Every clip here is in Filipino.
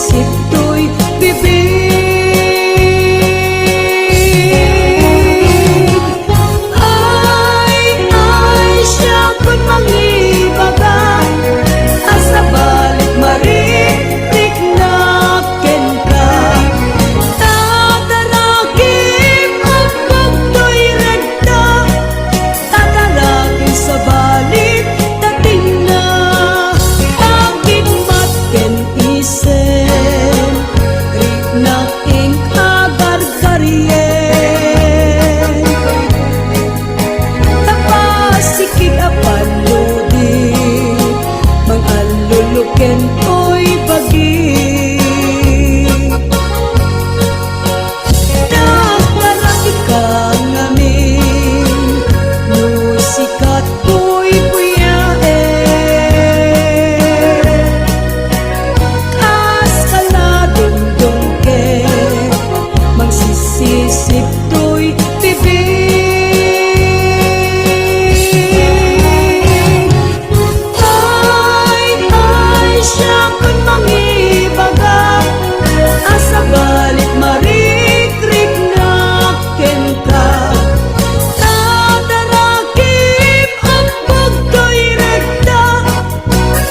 isip to'y bibig. Ay, siya kun mangibaga, asa balik maritik na ken ka. Tataragim ang pagto'y ragda, tataragim sa balik dating na. Pagkimat ken isen, rik na ing agar-garyen. Tapasikig apan lodit, mang-aluluken ko'y bagi. Nagdaraki ka ngamin, musikat ko'y buyae. Kas kaladong-dong ke, magsisisip to'y bibig. Ay, siya kun mangibaga, asa balik marikrik na ken ka. Tataragim ang pagto'y ragda,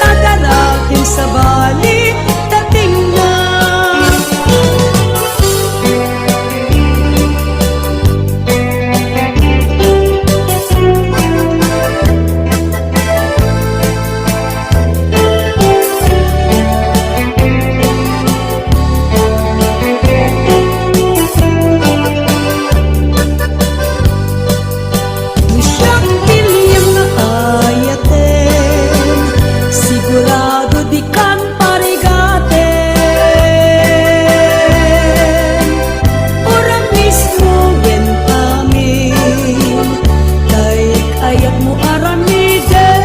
tataragim sa balik dating na. Siyang pilyang na ayaten, sigurado di kan parigaten. Ora mismo yen amin, daig ayat mo aramiden.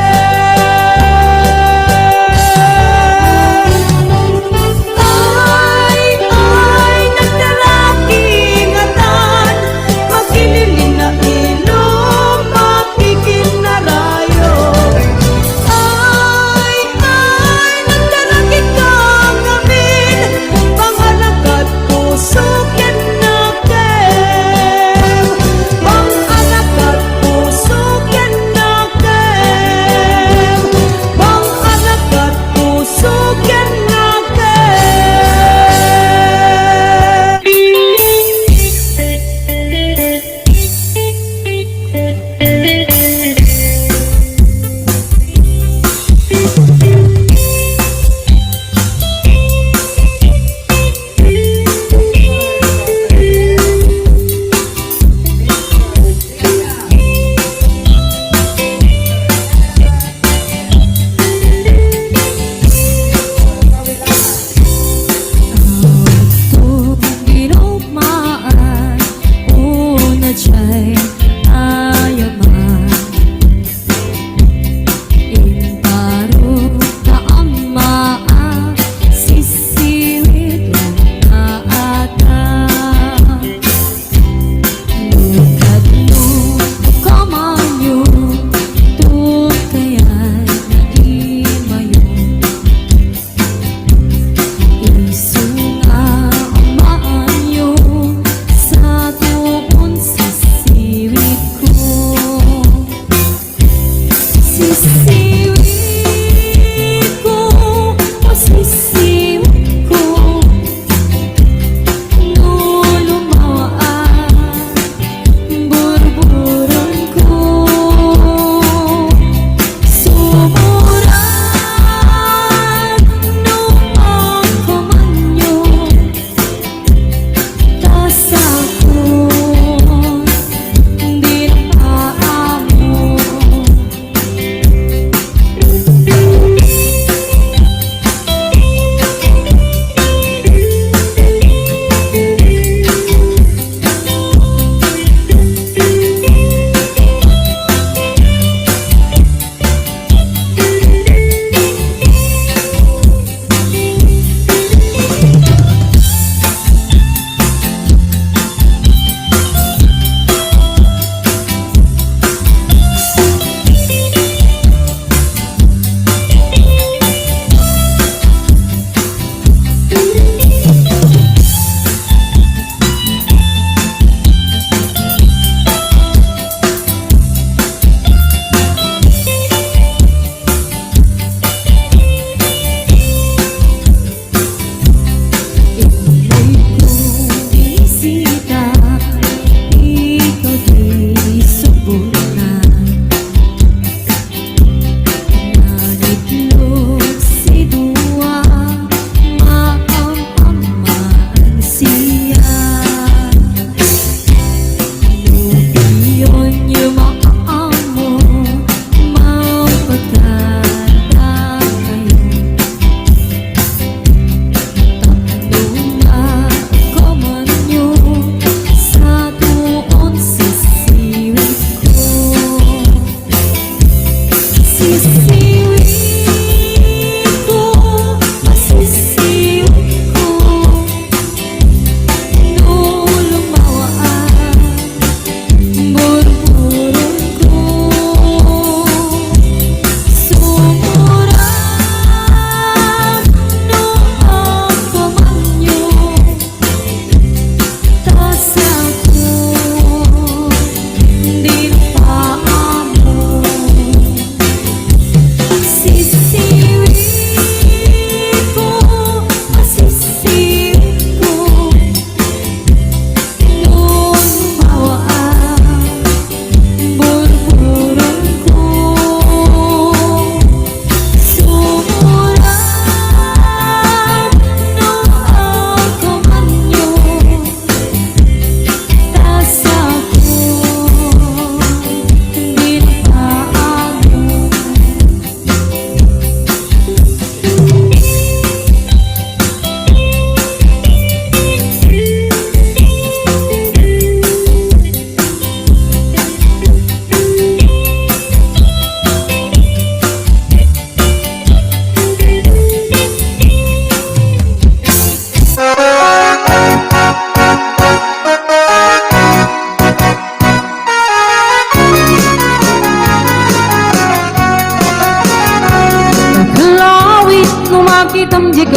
Ay, nagdaraki ngatan, makililin na ilong, makikinarayo. Ay, nagdaraki ka ngamin, pangalagat puso ken nakem. Pangalagat puso ken nakem. Pangalagat puso ken Ginugmaan, una diya'y ayaman. Imparo na amaan, sisiwit na ata. Lugad mo kamanyo, tukaya'y nahimayon. Isunga maanyo sa tuon sisiwit ko. Sisiwit ko, o sisiwit ko, no lumawaan, burburon ko. Sumuran, no ang kumanyo,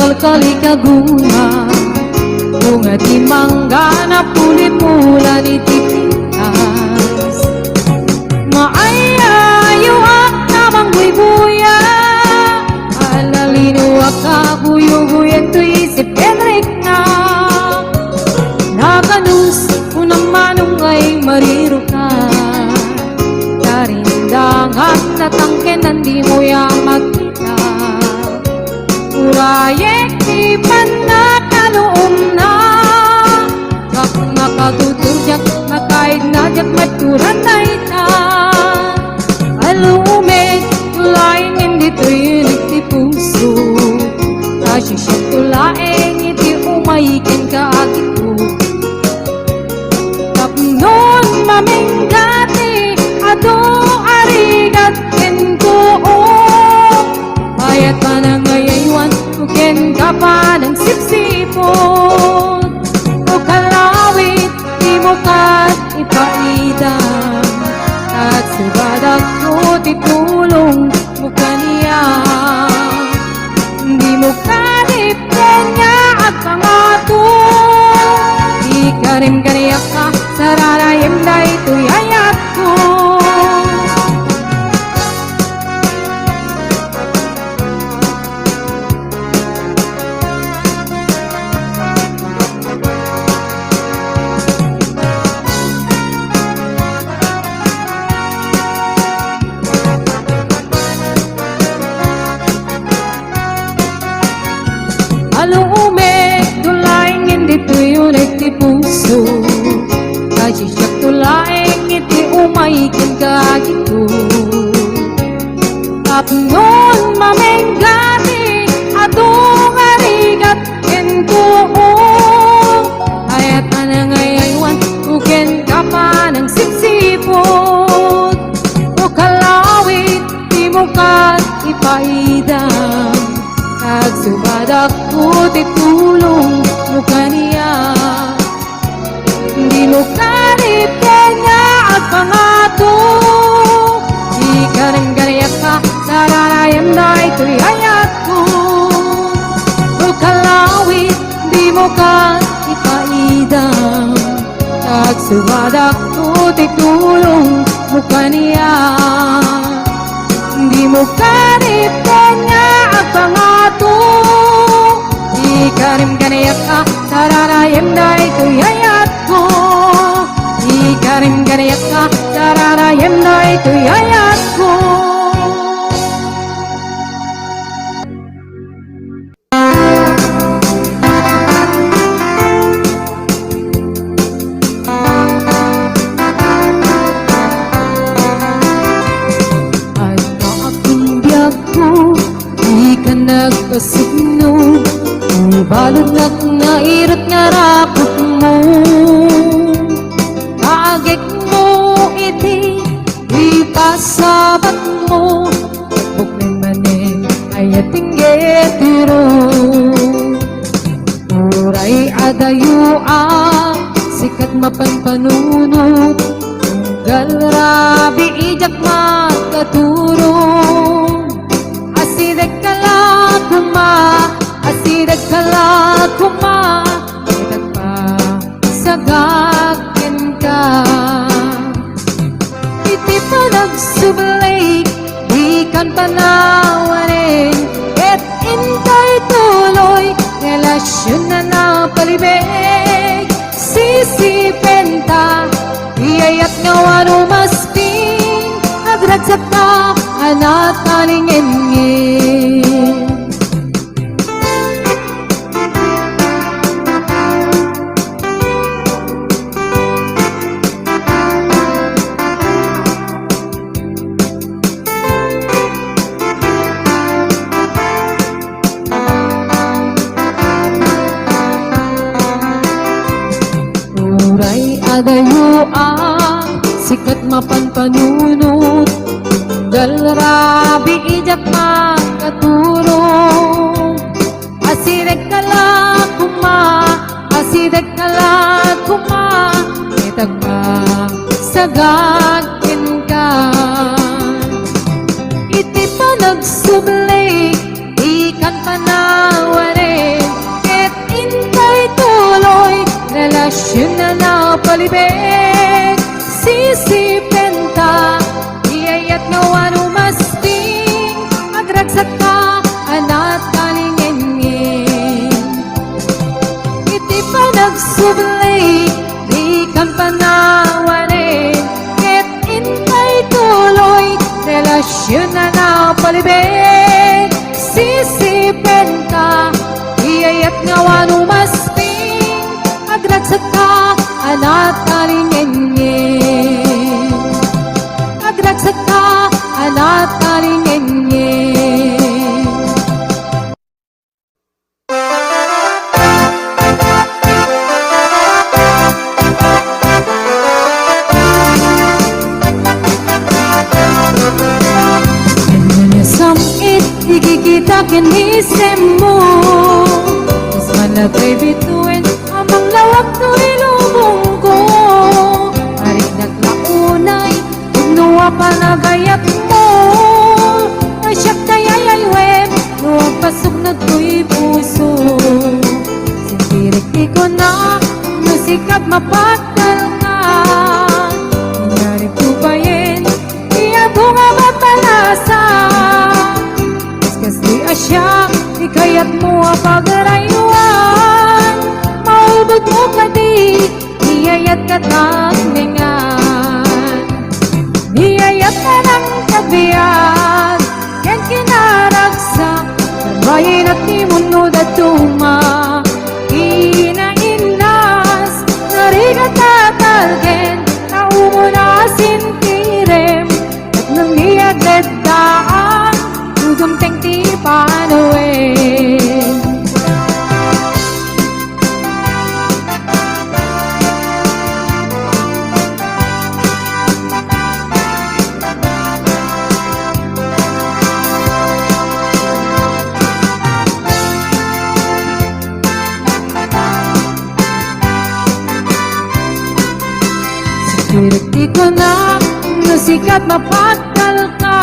kalkali kaguma bunga di mangga na puli mula di tipitas maayayo ak namang buy-buya alalino ak buyo-buyan to isip Henrik na nakanus unang manong ay mariro ka darindangan na tangkenan di mo yang magkita urayek di panakaloom na kak makatutujak makaig na jak maturan na ita alume tulaing hindi tuyinig di puso kasisyak tulaing iti umayikin ka agito tapnon maminggati ado arigat kenko bayat pa na ngayaywan uken ka pa ng sipsipon o kalawit di mo kat ipaidam at subadak ko titulong mo kaniya di mo kadip kanya at pangato di karim kaniyak ka sararayim na ito'y ayat ko alume tulaing hindi tuyunig ti puso kasisyak tulaing iti umayikin kagito tapnon maminggati atong arigat kenko ayat na nangayaywan uken ka pa ng sipsipot o kalawit di mo kat ipaidam nagsubadak ko titulong mo kaniya di mo karip kanya at pangato di ka rin ganayak ka sararayam na ito'y ayat ko o kalawit di mo ka ipaidam nagsubadak ko titulong mo kaniya di mo karip kanya at pangato di karim ganayak ka sararayam na ito'y ayat ko di karim ganayak ka sararayam na ito'y ayat ko nagpasugno balod nak nairot nga rapot mo kaagik mo iti ipasabat mo buk naman ayating getiro uray adayo sikat mapanpanunot tunggal rabi ijak makaturo asidek kala kuma itak pa sagakin ka iti pa nagsubalik ikan panawarin et intay tuloy relasyon na napalibig sisipenta iyayat nga wano masping nagragsak ka anak talingin adayo sikat mapanpanunot galrabi ijak makatulong asidek kala kuma itag pa sagakin ka iti pa nagsubli ikan panawari palibig. Sisipin ta, iyayat nga wano masting, agragsak ka, anak kalingin. Iti pa nagsubli, di kang panawanin, ket intay tuloy, relasyon na napalibig. Sisipin ka, iyayat nga wano masting, agragsak ka, anak kalingin. Agragsak ka, anak kalingin. Ikikita kinisem mo, mas malagay bituin amang lawak no ilubong ko. Arik naglaunay, ignuwa pa nagayat mo, nasyak tayay web, nuwag pasok na to'y puso. Sintirik di ko na, musikap mapagdal ka. Nangyari ko ba yin, iya bunga mapalasa. Kasi asya, ikayat mo ang pagrayuan. Maulbog mo ka di, niyayat ka tanglingan. Niyayat ka ng kabiyan, yan kinaragsak. Karbayin at timunod at tuma, inainas. Narigat tatalgen, naumuna sintirem. At nang niyagad daan, Gumteng ti panuin. Sikirti ko na, nasikat mapagdal ka.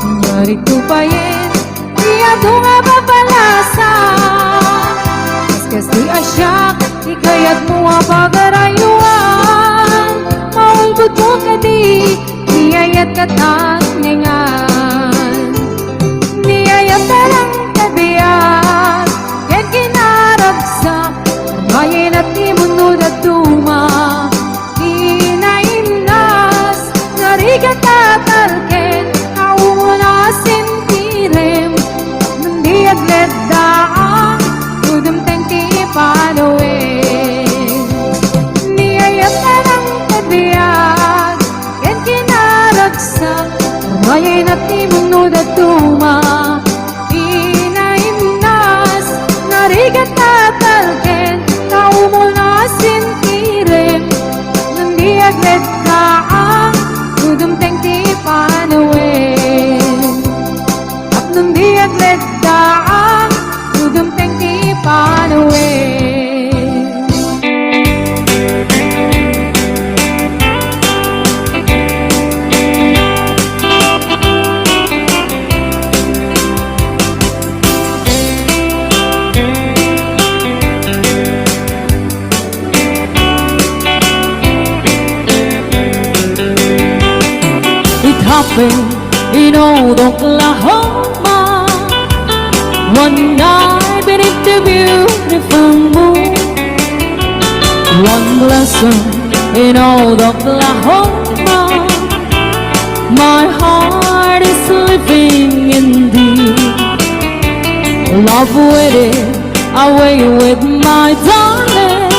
Nangyari ko pa yin, iya bunga papalasa. Kaskas di asyak, ikayat mo ang pagarayuan. Maulbog mo ka di, niyayat ka tanglingan. Niyayat ka lang kabiyak, yan kinaragsak. Mayin at timunod at tuma, inainas. Narigat tatalken, agledaan, udumteng ti panuin. Niyayat ka ng kabiyag, yan kinaragsak. Armayin at timunod at tuma, inainas. Narigat tatalken, tao mo na sintirin. Nandi agledaan, udumteng ti panuin. At nandi agledaan, udumteng ti panuin. It happened in old Oklahoma, one night beneath the beautiful moon. One blossom in old Oklahoma, my heart is living in thee. Love waited away with my darling,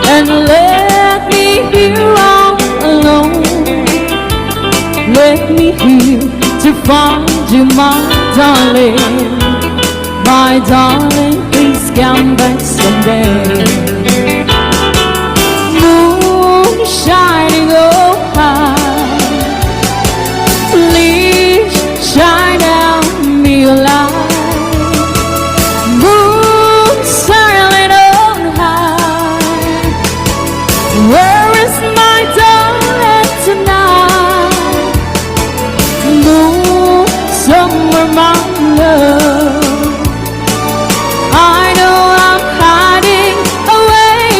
and let me here all alone. Let me here to find you, my darling. My darling, please come back someday. Moon shining oh high, please shine down me a light. Moon shining oh high, where is my darling tonight? Moon, somewhere my love, I know I'm hiding away.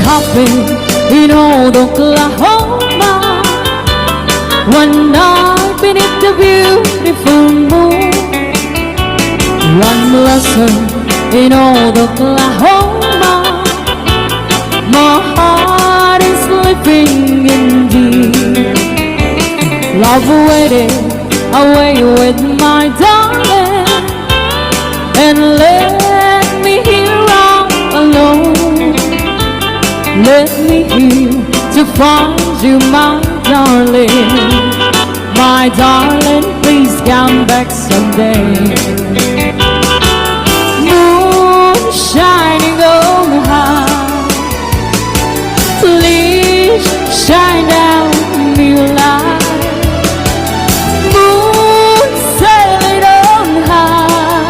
happened in old Oklahoma. One night beneath the beautiful moon, one lesson in old Oklahoma. My heart is living in thee. Love waited away with my darling, and let me here all alone. Let me here to find you, my darling. My darling, please come back someday. Moon shining on high, please shine down your light. Moon sailing on high,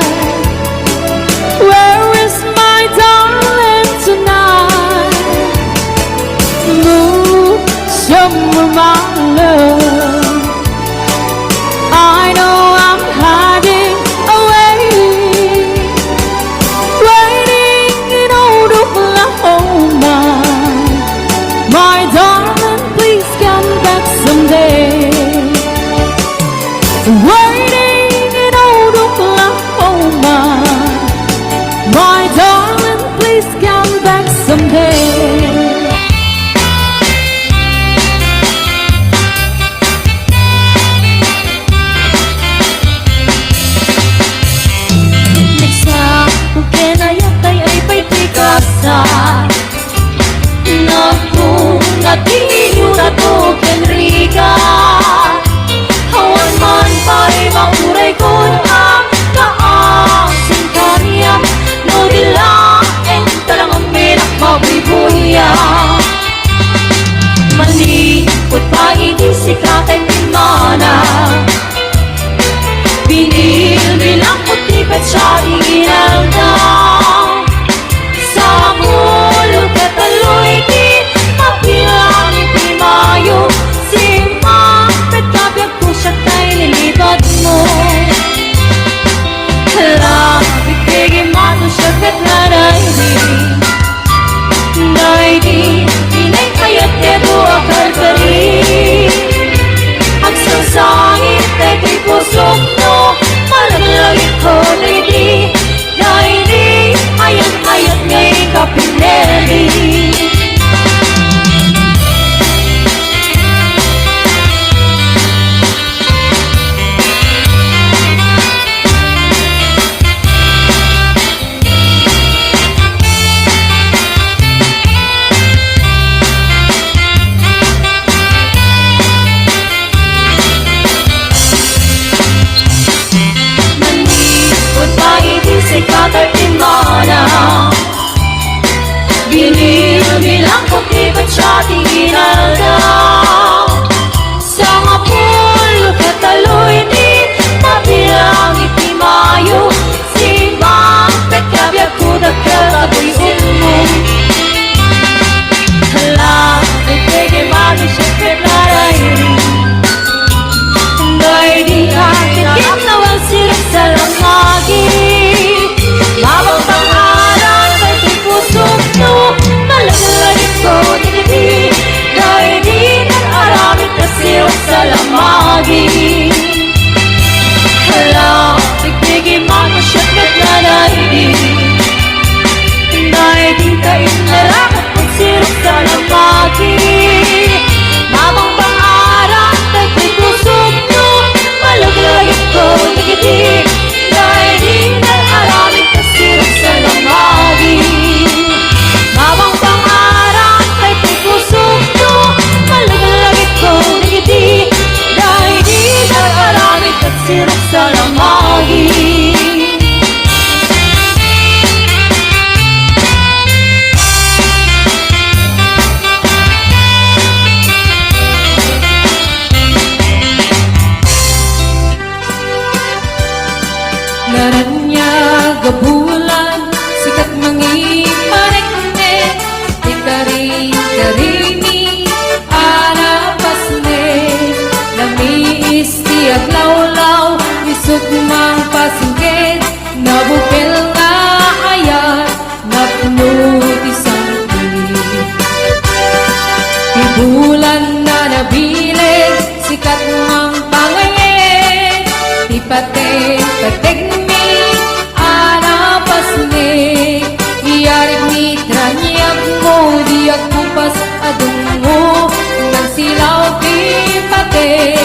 where is my darling tonight? Moon, show me my love. I know I'm hiding away, waiting in old Oklahoma. My darling, please come back someday. Waiting in old Oklahoma. My darling, please come back someday. Naku natiyo na to kenrika, hawan man pa'y mauray ko ang kaasing karya. No dilaeng talangang menak mabibuya, malikot pa inisik natin imana. Binil bilang putipet siya inalda. Sa mulog kataloy di mabilang ipimayo, si mapet kabyag ko siya tayo nilibad mo. Labig bigay mato siya katlaray di, nay di inay kayat eto akal bali. Ang sasangit ay kay pusok mo, malaglagit ko na di, nay di ayat-ayat ngay kapineli. Binil bilang putipet siya tingin daw. Sa ngapul kataloy di mabilang ipimayo, si mapet kabyag ko nagkakaboy mo. Hala, nagpege mami siya katlaray rin, ngay di akin kim nawang sirap sa lamagi. Mabang pangalan kay pusok mo, malagalagit ko niliti, dahil di nag-aramit na sirap sa lamagi. Hala, nagpigil mga siyat na naidi, dahil di kayo nalakat kung sirap sa lamagi. Mabang pangalan kay pusok mo, malagalagit ko niliti, dahil di nag-aramit na sirap sa lamagi. Mabang pangarap kay pusok mo, malagalagit ko nagiti, dahil di nag-aramit at sirap sa lamagi. Naranya gabulan, sikat mangiparekne, ikari-karini, arapasne, namiis tiyak law-law, isut mang pasingkit, nabukil nga ayat, napnuti sangki, sikat mang pangayen, di paten pategmi, anapas ni, iyarig ni tranyag mo, di akupas adungo, nang silaw di paten,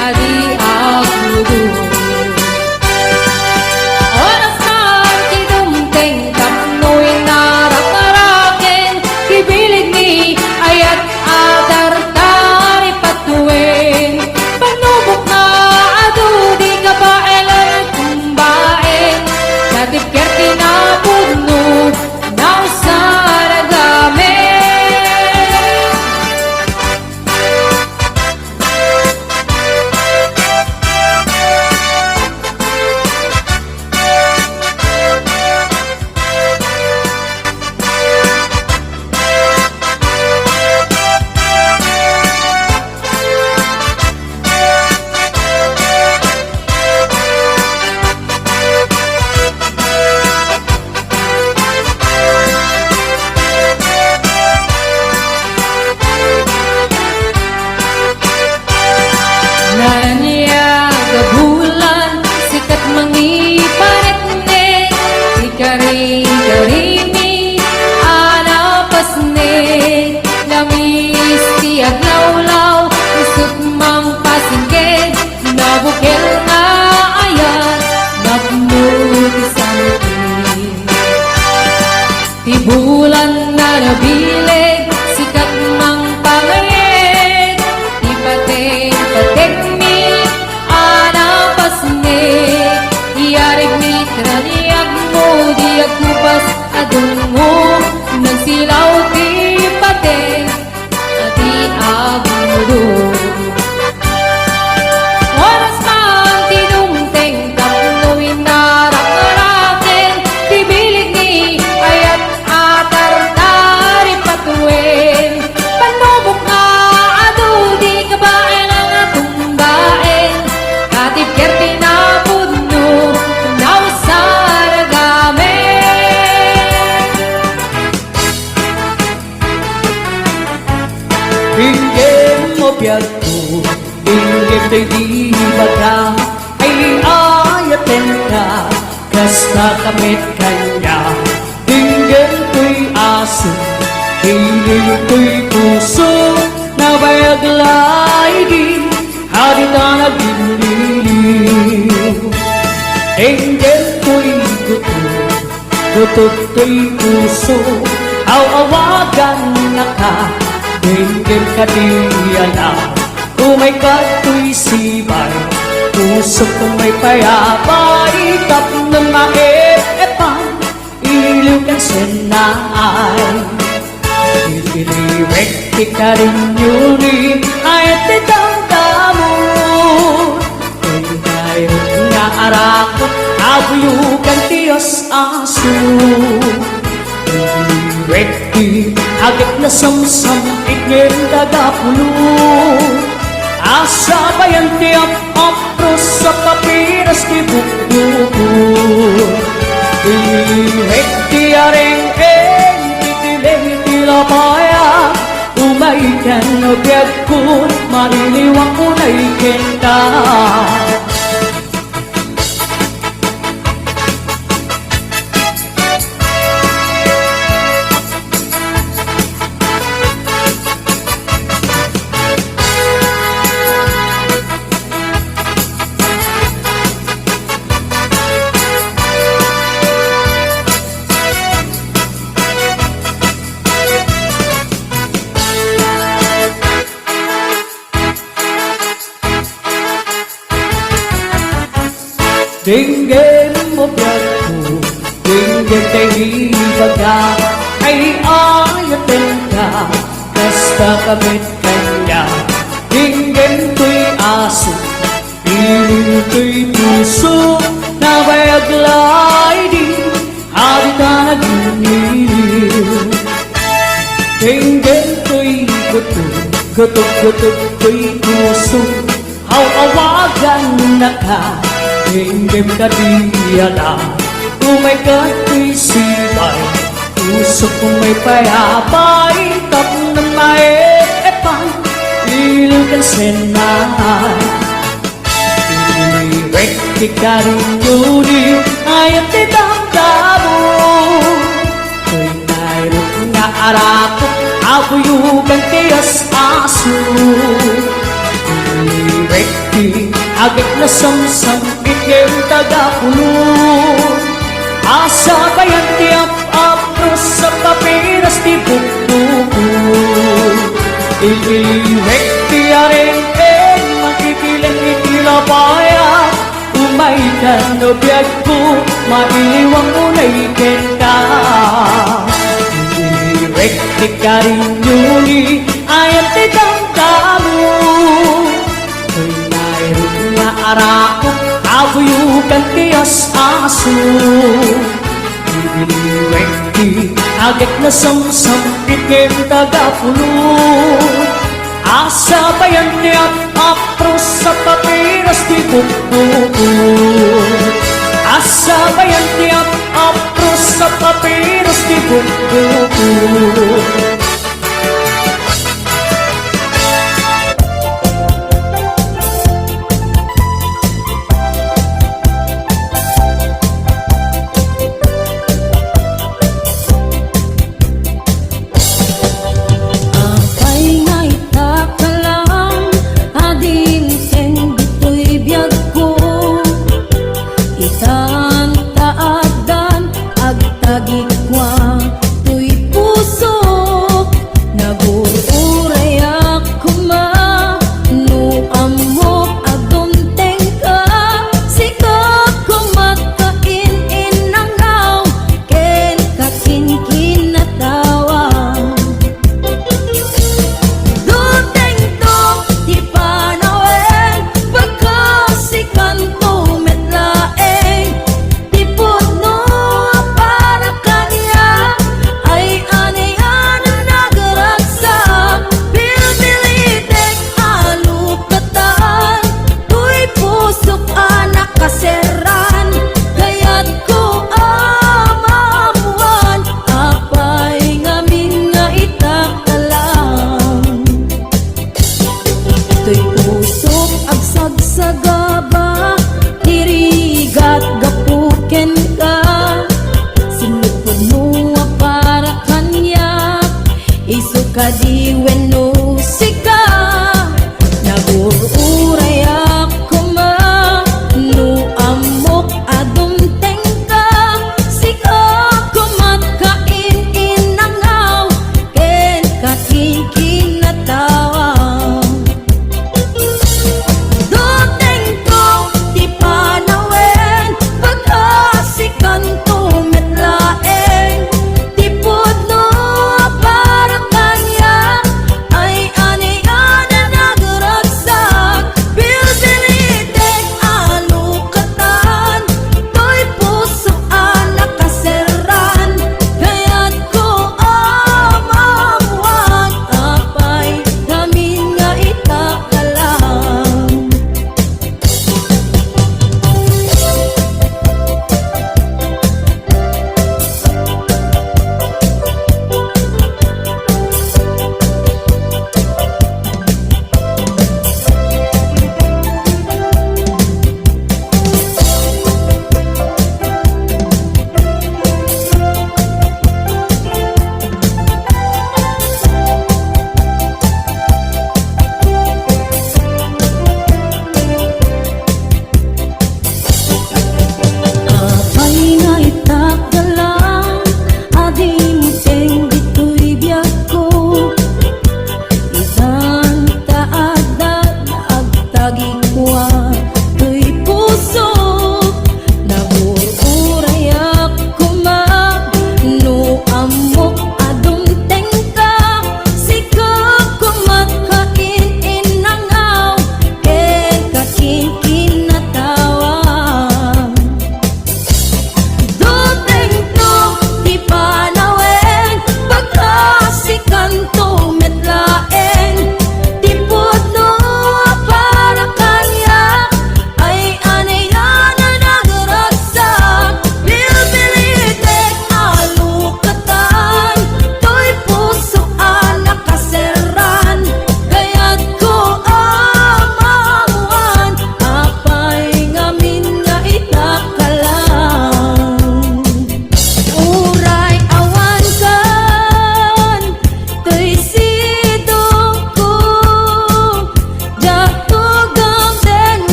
adi agudo. Oras man tidumteng tapnoy narak-araken, kibilig ni ayat atar-tari patuin. Panubok na ado di kabaelan tumbaen, katipker tinapudno na usaragamen. Nanya gabulan, sikat mangiparit ne, ikari-karimi, anapas ne, lamis tiag lawlaw, isip mang pasingked, nabukil na ayan, nabnuti sa muti. Tibulan na nabilig, sikat mang pangayen, di pating-pating anapas ni, iyarig ni traniag mo, di akupas adungo, nang silaw di pating, adi agudo. Oras man tinumteng tapnoy narak-araken, tibilig ni ayat atar-tari patuin. Panubok na ado di kabaen ang atumbaen, katipker tinapudno na usaragamen. Inggit mo biyagko, inggit ay di baga, ay ayatin ka, kasta kamit kanya. Inggit ko'y aso, hiling ko'y puso, na bayaglay di, hadi na nagliliw. Inggit ko'y guto, gutot ko'y puso, awawagan na ka, inggit ka di alam. Umay kato'y sibay, puso kong may payabay, tap na maepan, iliw kang senay. Ililiwek di ka rin yuri, ay titangdamon. Kaya ngayon nga arakot, aglugan tiyos aso. Ready, agad na samsam, igil dagapulo. Asa bayan tiap apros sa papiras di bukbuko. Ready areng titileng tilapaya, umaikan o biyagkun, mariliwang unay kenta. Dinggin mo biyagko, dinggin kay ibaga, ay ayatin ka, basta kamit kanya. Dinggin ko'y aso, piling ko'y puso, na bayaglay di, hadi ka nagliliw. Dinggin ko'y guto, gutok-gutok ko'y puso, awawagan na ka, dinggin ka di alam. Umay kato'y sibay, puso kong may payabay, tap na maepan, kan senai Iwek di karinyuni ayat di damdamu Ko'y nairot nga arako abuyugan tias aso Iwek di agak na samsam ikim tagapulong Asa bayan tiap apros sa papiras di bukbuku Iwek di areng makikilang itilapaya Umaikan no biyagku mailiwang unay kenta Iwek di karinyuni ayat di damdamu Ko'y nairot nga arako abuyugan tias aso Iwek di agak na samsam ikim tagapulong Asa bayan niya't apros sa papiras di bukbuku Asa bayan niya't apros sa papiras di bukbuku Kadiwen no sika nagururay ako no amok adum tengka sika kumakain inangaw ken kakinkin na tawa do tengko di panawen pagkasi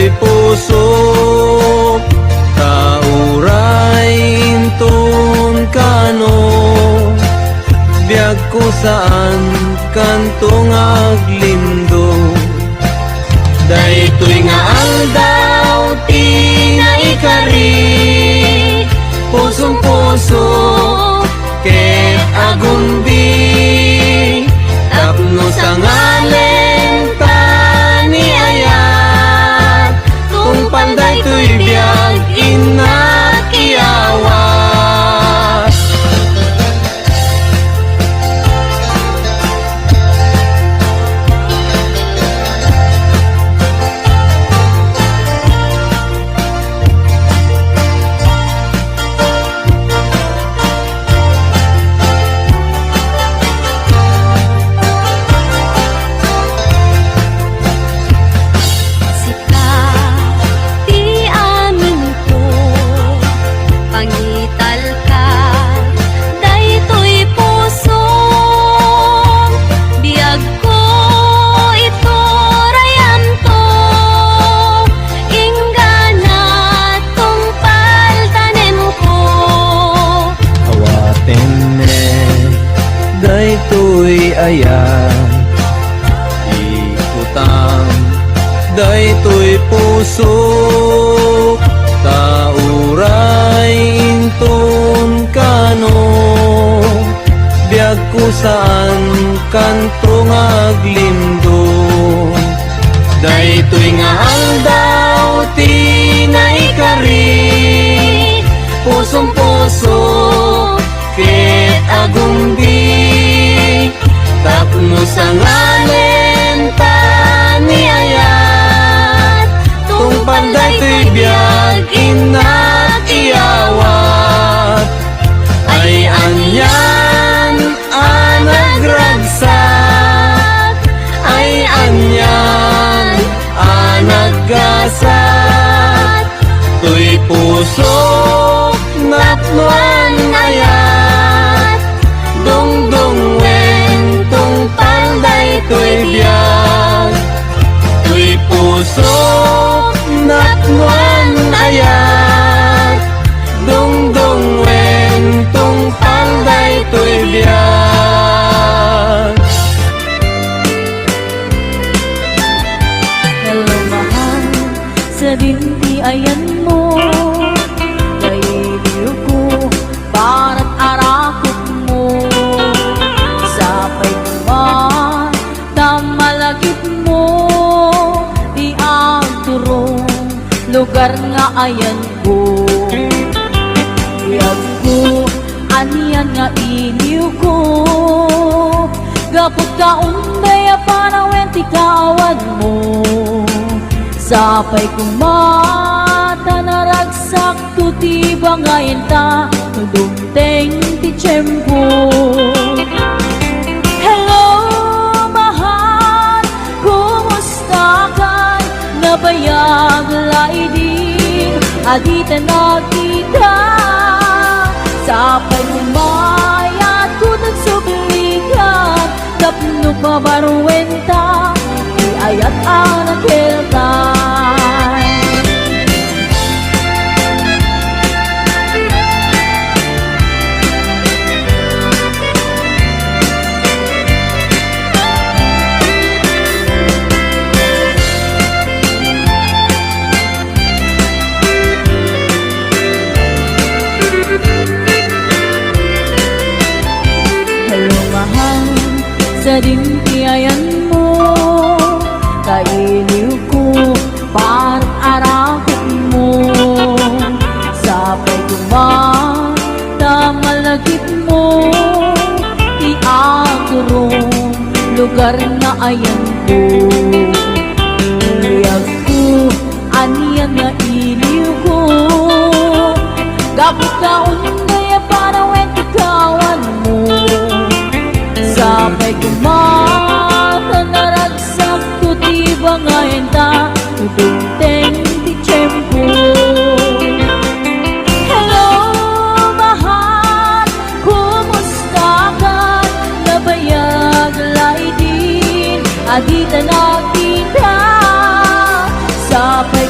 tuy puso kauray intun kano biag ko saan kantong aglindo daytoy nga aldaw ti naikari pusong puso ket agumbi tapno sa ngalen tani ayat tungpal daytoy biag inakiawas daytoy ayan ikutang daytoy puso tauray intun kano biag ko saan kantong aglindo daytoy nga aldaw ti naikari pusong puso ket agumbi tapno sa ngalen tani ayat tungpal daytoy biag inakiawat ay anyan anagragsak ay anyan anaggasat tuy puso napnuan ayat dongdong wen tungpal daytoy biag tuy puso napnuan ayat dongdong wen tungpal daytoy biag. Hello mahal, sa dinti ayan mo kailiw ko barat arakot mo sapay kuman tamalagip mo di ang turong lugar nga ayan ko iyag ko aniyan nga iliw ko gapot ka unday apanawen ti kawan mo sapay kumata naragsak tu ti bangayen ta dumteng ti tiyempo hello mahal kumusta ka nabayag laidin adita nakita sapay kumayat ko nagsublikan tapno pabaruenta di ayat anak keltan hello mahal sa dintiayan mo kailiw ko parang arakot mo sapay kuman tamalagip mo iagurong lugar na ayan ko iyag ko aniyan na iliw ko gapot ka unday parawen ti kawan mo sapay kumata naragsak ko ti bangayen ta tudungteng ti tiyempo hello mahal kumusta ka nabayag laidin adita nakita sapay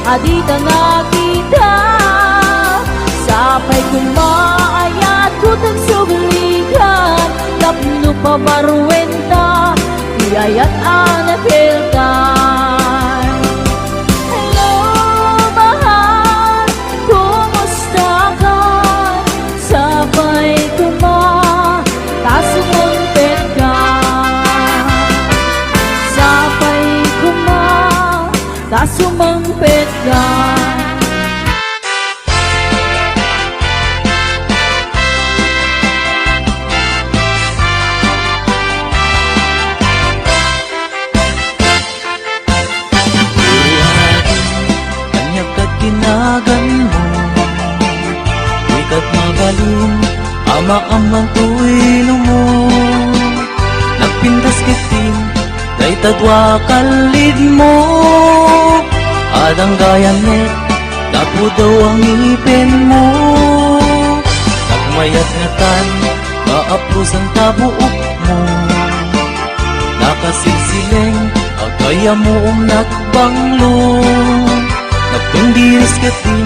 adita nakita sapay kumaayat kutang sublikan tapno pabarwenta iyayat anapilkan. Hello mahal, kumusta ka? Sabay tasumpet ka. Sabay tasumpet ka. Tinagan mo ikat magaling ama-amang tuwilo mo nagpintas kitin day tadwa kalid mo adang gayanet dapo daw ang ipin mo nagmayat nga tan maapros ang tabuok mo nakasilsileng agaya mo nagbanglo nagpundiris katin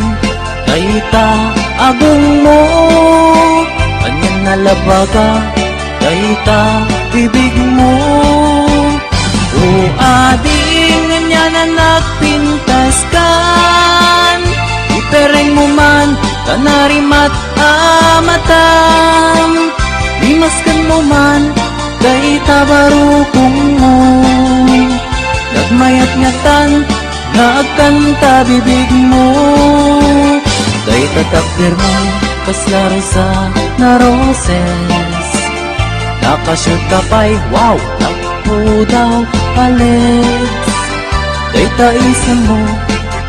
dayta agong mo kanyan nalabaga dayta bibig mo o ading nga na nagpintas kan ipereng mo man kanarimat amatam limaskan mo man dayta barukong mo nagmayat ngatan nagkanta bibig mo day tatakder mo kaslaro sa na roses nakashoot ka pa'y wow takpo daw palets day taisan mo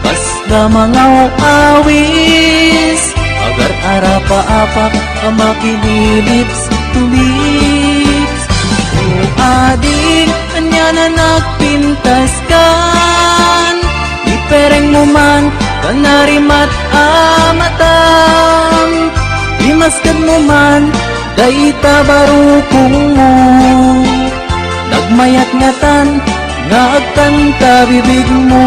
kasla mga awis agar arapa-apak ang makinilips to lips o ading kanya na nagpintas kan ipereng mo man kanarimat amatam imaskan mo man dayta barukong mo nagmayat ngatan nga agkanta bibig mo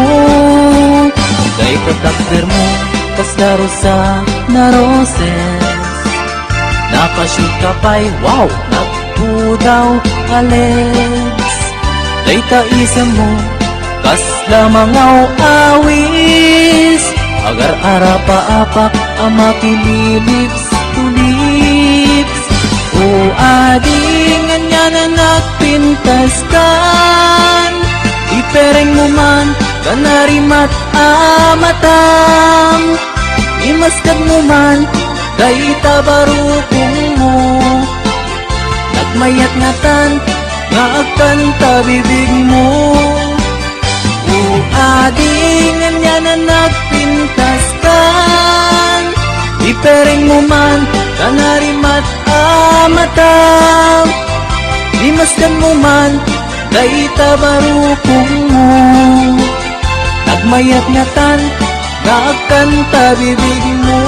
dayta takder mo kaslaro sa na roses nakashoot ka pa'y wow nagpudaw kalets dayta isa mo kasla mga awis agar arapa-apak ang makililips to lips o ading nga na nagpintas kan ipereng mo man kanarimat amatam imaskan mo man dayta barukong mo nagmayat ngatan nga agkanta bibig mo o ading nga na nagpintas kan ipereng mo man kanarimat amatam limaskan mo man dayta barukong mo nagmayat ngatan nga agkanta bibig mo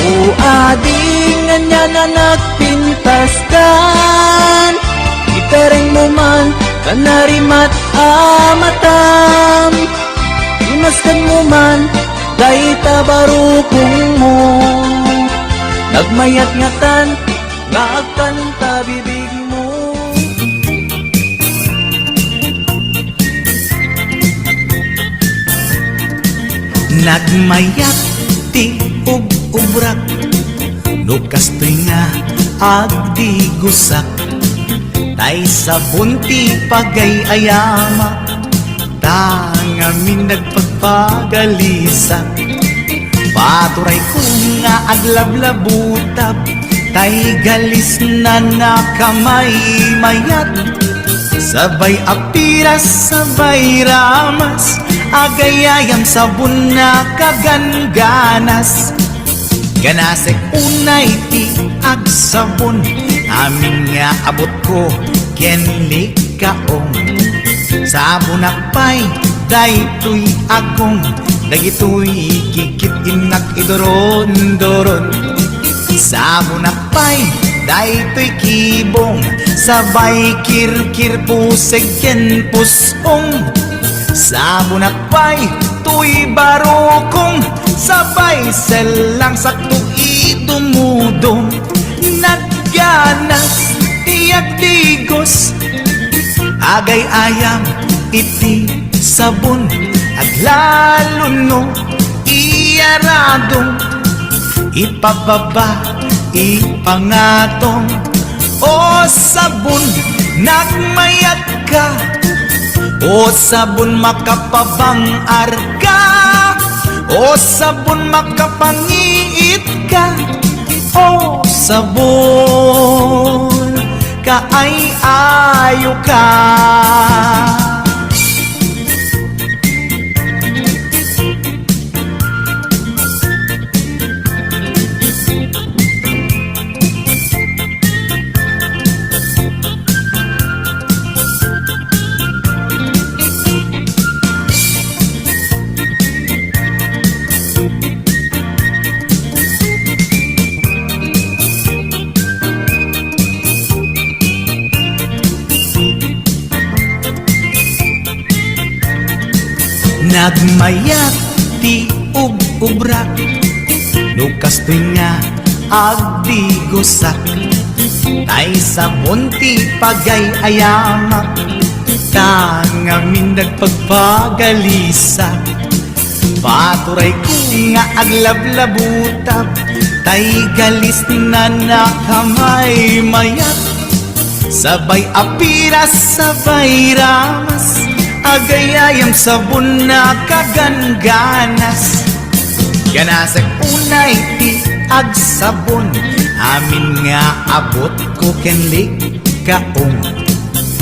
o ading nga na nagpintas kan ipereng mo man kanarimat amatam imaskan mo man dayta barukong mo nagmayat ngatan nga agkanta bibig mo. Nagmayat ti ug-ubrak nukastoy nga agdi gusak tay sabon ti pagay-ayama tangamin nagpagpagalisak paturay ko nga aglablabutab tay galis na nakamay mayat sabay apiras sabay ramas agayayam sabon na kaganganas ganasek unay ti agsabon amin nga abot ko kenlik kaong sabon akpay daytoy agong dagitoy kikit inak idoron-doron sabon akpay daytoy kibong sabay kirkir puseg ken pusong sabon akpay tuy barokong sabay selang sakto idumudong nagganas tiyak digos agay ayam iti sabon at lalo no iyaradong ipababa ipangatong o sabon nagmayat ka o sabon makapabangar ka o sabon makapangiit ka o sabon kaay ayo ka. Nagmayat ti ub-ubrak Lukas nga agdi gusak Tay sabon ti pagay ayamak Tangamin nagpagpagalisa Paturay ko nga aglablabutab Tay galis na nakamay mayat Sabay apiras, sabay ramas Agayayam sabon na kagangganas Ganasag unay ti agsabon Amin nga abot ko kenlik kaong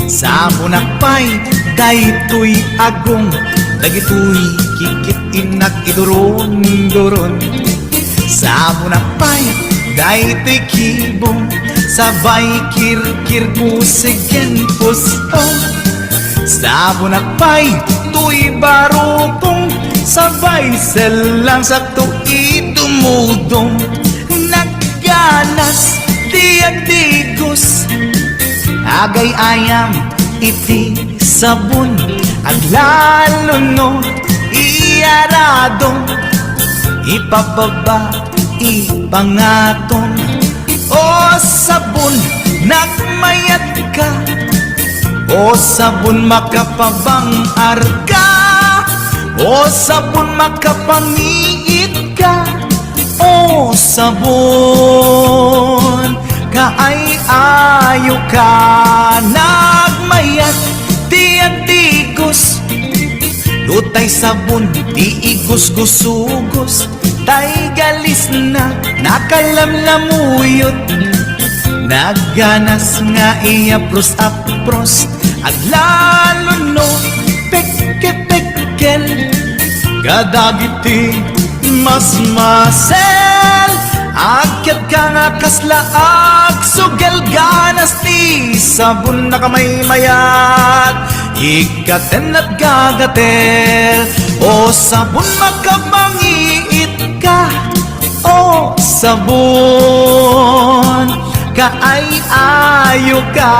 Sabon akpay daytoy agong Dagitoy kikit inak iduron-duron Sabon akpay daytoy kibong Sabay kirkir musigen pusong Sabon akpay, tuy barokong Sabay selang sakto idumudong Nagganas, tiyak digos Agay ayam, iti sabon At lalo no, iyaradong Ipababa, ipangatong O sabon, nagmayat ka O sabon makapabangar ka O sabon makapangiit ka O sabon kaay ayo ka Nagmayat tiyak digos Lutay sabon di igos-gusugos Tay galis na nakalamlamuyot Nagganas nga iapros-apros At lalo no peke-pekel Kadagiti mas masel Akyat ka nga kaslaak Sugel ganas ti sabon na kamay mayat Ikaten at gagatel O sabon makapangiit ka O sabon kaay ayo ka